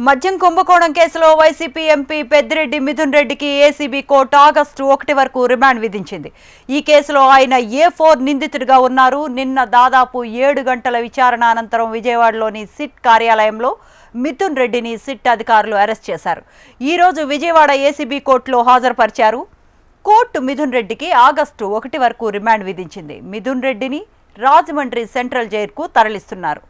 మద్యం కుంభకోణం కేసులో వైసీపీ ఎంపీ పెద్దిరెడ్డి మిథున్ రెడ్డికి ఏసీబీ కోర్టు ఆగస్టు 1 వరకు రిమాండ్ విధించింది. ఈ కేసులో ఆయన A4 నిందితుడిగా ఉన్నారు. నిన్న దాదాపు 7 గంటల విచారణ అనంతరం విజయవాడలోని సిట్ కార్యాలయంలో మిథున్ రెడ్డిని సిట్ అధికారులు అరెస్ట్ చేశారు. ఈ రోజు విజయవాడ ఏసీబీ కోర్టులో హాజరుపరిచారు. కోర్టు మిథున్ రెడ్డికి ఆగస్టు 1 వరకు రిమాండ్ విధించింది. మిథున్ రెడ్డిని రాజమండ్రి సెంట్రల్ జైలుకు తరలిస్తున్నారు.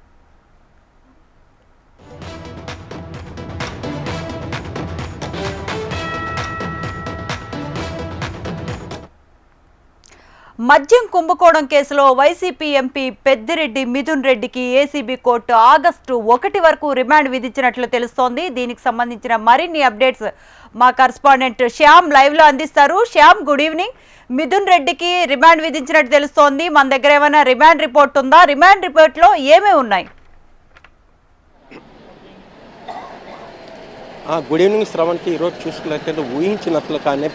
మద్యం కుంభకోణం కేసులో వైసీపీ ఎంపీ పెద్దిరెడ్డి మిథున్ రెడ్డికి ఏసీబీ కోర్టు ఆగస్టు 1 వరకు రిమాండ్ విధించినట్లు తెలుస్తోంది. దీనికి సంబంధించిన మరిన్ని అప్డేట్స్ మా కరెస్పాండెంట్ శ్యామ్ లైవ్ లో అందిస్తారు. Shyam, good evening. మిథున్ రెడ్డికి రిమాండ్ విధించినట్టు తెలుస్తోంది. మన దగ్గర ఏమైనా రిమాండ్ రిపోర్ట్ ఉందా? రిమాండ్ రిపోర్ట్ లో ఏమేమి ఉన్నాయి? Good evening Sravanthi. ఈరోజు చూసుకున్నట్లయితే ఊహించినట్లుగానే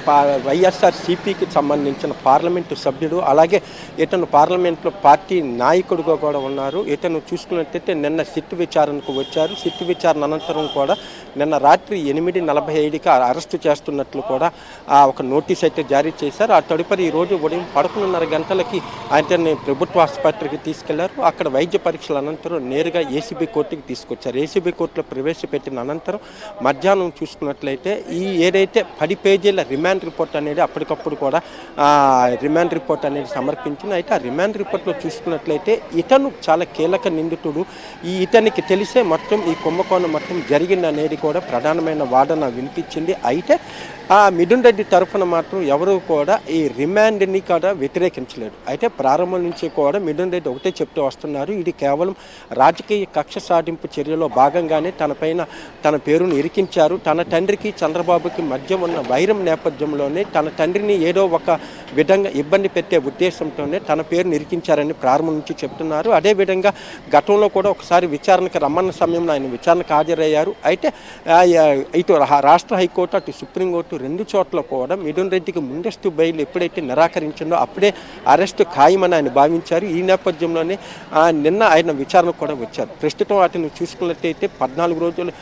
వైఎస్ఆర్సీపీకి సంబంధించిన పార్లమెంటు సభ్యుడు, అలాగే ఇతను పార్లమెంట్లో పార్టీ నాయకుడిగా కూడా ఉన్నారు. ఇతను చూసుకున్నట్లయితే నిన్న సిట్ విచారణకు వచ్చారు. సిట్ విచారణ అనంతరం కూడా నిన్న రాత్రి 8:45కి అరెస్టు చేస్తున్నట్లు కూడా ఒక నోటీస్ అయితే జారీ చేశారు. ఆ తదుపరి ఈరోజు ఉదయం 11:30 గంటలకి ఆయన్ని ప్రభుత్వ ఆసుపత్రికి తీసుకెళ్లారు. అక్కడ వైద్య పరీక్షల అనంతరం నేరుగా ఏసీబీ కోర్టుకి తీసుకొచ్చారు. ఏసీబీ కోర్టులో ప్రవేశపెట్టిన అనంతరం మధ్యాహ్నం చూసుకున్నట్లయితే ఈ ఏదైతే 10 పేజీల రిమాండ్ రిపోర్ట్ అనేది అప్పటికప్పుడు కూడా రిమాండ్ రిపోర్ట్ అనేది సమర్పించింది. అయితే ఆ రిమాండ్ రిపోర్ట్లో చూసుకున్నట్లయితే ఇతను చాలా కీలక నిందితుడు, ఇతనికి తెలిసే మొత్తం ఈ కుంభకోణం మొత్తం జరిగింది అనేది కూడా ప్రధానమైన వాదన వినిపించింది. అయితే మిథున్ రెడ్డి తరఫున మాత్రం ఎవరు కూడా ఈ రిమాండ్ని కూడా వ్యతిరేకించలేదు. అయితే ప్రారంభం నుంచి కూడా మిథున్ రెడ్డి ఒకటే చెప్తూ వస్తున్నారు, ఇది కేవలం రాజకీయ కక్ష సాధింపు చర్యలో భాగంగానే తన పేరును ఇరికించారు. తన తండ్రికి చంద్రబాబుకి మధ్య ఉన్న వైరం నేపథ్యంలోనే తన తండ్రిని ఏదో ఒక విధంగా ఇబ్బంది పెట్టే ఉద్దేశంతోనే తన పేరును ఇరికించారని ప్రారంభం నుంచి చెప్తున్నారు. అదేవిధంగా గతంలో కూడా ఒకసారి విచారణకు రమ్మన్న సమయంలో ఆయన విచారణకు హాజరయ్యారు. అయితే ఇటు రాష్ట్ర హైకోర్టు అటు సుప్రీంకోర్టు 2 చోట్ల కూడా మిథున్ రెడ్డికి ముందస్తు బెయిల్ ఎప్పుడైతే నిరాకరించిందో అప్పుడే అరెస్టు ఖాయమని ఆయన భావించారు. ఈ నేపథ్యంలోనే నిన్న ఆయన విచారణకు కూడా వచ్చారు. ప్రస్తుతం వాటిని చూసుకున్నట్లయితే 14 రోజులు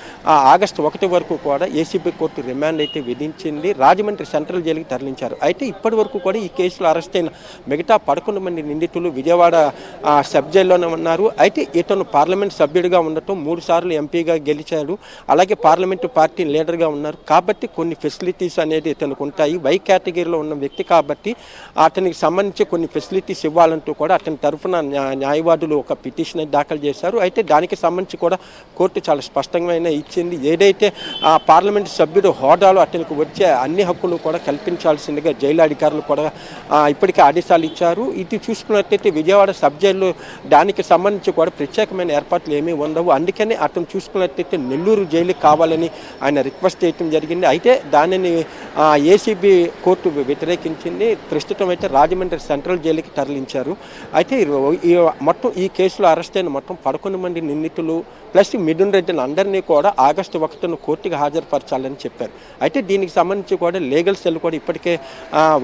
ఆగస్టు 1 వరకు కూడా ఏసీబీ కోర్టు రిమాండ్ అయితే విధించింది. రాజమండ్రి సెంట్రల్ జైలుకి తరలించారు. అయితే ఇప్పటి వరకు కూడా ఈ కేసులో అరెస్ట్ అయిన మిగతా 11 మంది నిందితులు విజయవాడ సబ్ జైల్లోనే ఉన్నారు. అయితే ఇతను పార్లమెంట్ సభ్యుడిగా ఉండటం, 3 సార్లు ఎంపీగా గెలిచాడు, అలాగే పార్లమెంటు పార్టీ లీడర్గా ఉన్నారు. కాబట్టి కొన్ని ఫెసిలిటీస్ అనేది ఇతనికి ఉంటాయి. వై కేటగిరీలో ఉన్న వ్యక్తి కాబట్టి అతనికి సంబంధించి కొన్ని ఫెసిలిటీస్ ఇవ్వాలంటూ కూడా అతని తరఫున న్యాయవాదులు ఒక పిటిషన్ దాఖలు చేశారు. అయితే దానికి సంబంధించి కూడా కోర్టు చాలా స్పష్టంగా ఇచ్చింది. ఏదైతే పార్లమెంటు సభ్యుడు హోదాలో అతనికి వచ్చే అన్ని హక్కులు కూడా కల్పించాల్సిందిగా జైలు అధికారులు కూడా ఇప్పటికే ఆదేశాలు ఇచ్చారు. ఇది చూసుకున్నట్లయితే విజయవాడ సబ్ జైలు దానికి సంబంధించి కూడా ప్రత్యేకమైన ఏర్పాట్లు ఏమీ ఉండవు. అందుకని అతను చూసుకున్నట్లయితే నెల్లూరు జైలుకి కావాలని ఆయన రిక్వెస్ట్ చేయడం జరిగింది. అయితే దానిని ఏసీబీ కోర్టు వ్యతిరేకించింది. ప్రస్తుతం అయితే రాజమండ్రి సెంట్రల్ జైలుకి తరలించారు. అయితే మొత్తం ఈ కేసులో అరెస్ట్ అయిన మొత్తం 11 మంది నిందితులు ప్లస్ మిథున్ రెడ్డిని అందరినీ కూడా ఆగస్టు 1 కోర్టుకి హాజరుపరచాలని చెప్పారు. అయితే దీనికి సంబంధించి కూడా లీగల్ సెల్ కూడా ఇప్పటికే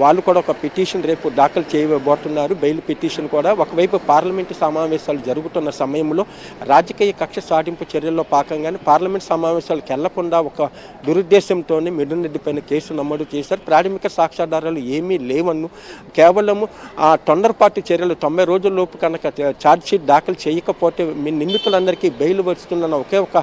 వాళ్ళు కూడా ఒక పిటిషన్ రేపు దాఖలు చేయబోతున్నారు, బెయిల్ పిటిషన్ కూడా. ఒకవైపు పార్లమెంటు సమావేశాలు జరుగుతున్న సమయంలో రాజకీయ కక్ష సాధింపు చర్యల్లో భాగంగానే పార్లమెంట్ సమావేశాలకు వెళ్లకుండా ఒక దురుద్దేశంతోనే మిథున్ రెడ్డి పైన కేసు నమోదు చేశారు. ప్రాథమిక సాక్ష్యాధారాలు ఏమీ లేవన్ను, కేవలము తొందరపాటు చర్యలు 90 రోజుల లోపు కనుక ఛార్జ్షీట్ దాఖలు చేయకపోతే మీ నిందితులందరికీ బెయిల్ వస్తుందన్న ఒకే ఒక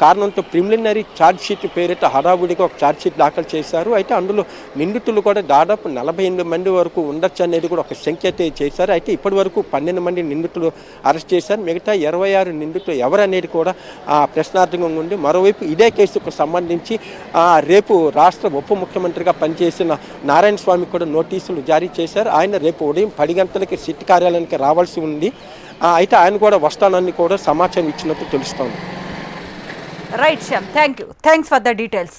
కారణంతో ప్రిలిమినరీ ఛార్జ్షీట్ పేరిట హడావుడిగా ఒక ఛార్జ్షీట్ దాఖలు చేశారు. అయితే అందులో నిందితులు కూడా దాదాపు 48 మంది వరకు ఉండొచ్చు అనేది కూడా ఒక సంఖ్య అయితే చేశారు. అయితే ఇప్పటి వరకు 12 మంది నిందితులు అరెస్ట్ చేశారు. మిగతా 26 నిందితులు ఎవరనేది కూడా ప్రశ్నార్థంగా ఉంది. మరోవైపు ఇదే కేసుకు సంబంధించి రేపు రాష్ట్ర ఉప ముఖ్యమంత్రిగా పనిచేసిన నారాయణ స్వామి కూడా నోటీసులు జారీ చేశారు. ఆయన రేపు ఉదయం 10 గంటలకి సిట్ కార్యాలయానికి రావాల్సి ఉంది. అయితే ఆయన కూడా వస్తానని కూడా సమాచారం ఇచ్చినట్టు తెలుస్తోంది. Right Shyam, thanks for the details.